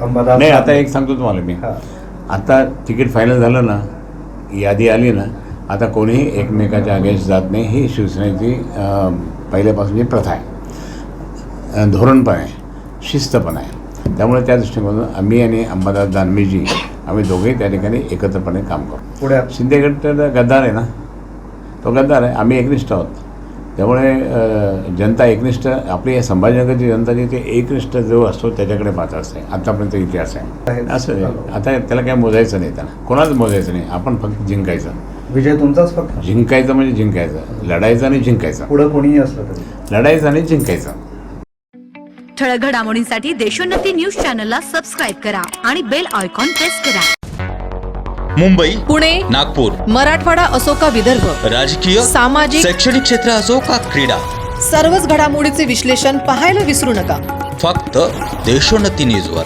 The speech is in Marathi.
अंबादास नाही, आता एक सांगतो तुम्हाला मी. आता तिकीट फायनल झालं ना, यादी आली ना, आता कोणीही एकमेकाच्या अगेन्स्ट जात नाही. ही शिवसेनेची पहिल्यापासूनची प्रथा आहे, धोरण पण आहे, शिस्त पण आहे. त्यामुळे त्या दृष्टिकोनातून आम्ही आणि अंबादास दानवेजी आम्ही दोघेही त्या ठिकाणी एकत्रपणे काम करू. पुढे शिंदेगड तर गद्दार आहे ना, तो गद्दार आहे, आम्ही एकनिष्ठ आहोत. त्यामुळे जनता एकनिष्ठ, आपली संभाजीनगरची जनता जी ते एकनिष्ठ जो असतो त्याच्याकडे पाहत असते. आतापर्यंत इतिहास आहे असं आहे. आता त्याला काय मोजायचं नाही, त्याला कोणाच मोजायचं नाही. आपण फक्त जिंकायचं. विजय तुमचाच फक्त. जिंकायचं म्हणजे जिंकायचं, लढायचं आणि जिंकायचं. पुढे कोणीही असलं तरी लढायचं आणि जिंकायचं. ठळक घडामोडींसाठी देशोन्नती न्यूज चॅनलला सबस्क्राईब करा आणि बेल आयकॉन प्रेस करा. मुंबई, पुणे, नागपूर, मराठवाडा असो का विदर्भ, राजकीय, सामाजिक, शैक्षणिक क्षेत्र असो का क्रीडा, सर्वच घडामोडीचे विश्लेषण पाहायला विसरू नका. फक्त देशोन्नती न्यूजवर.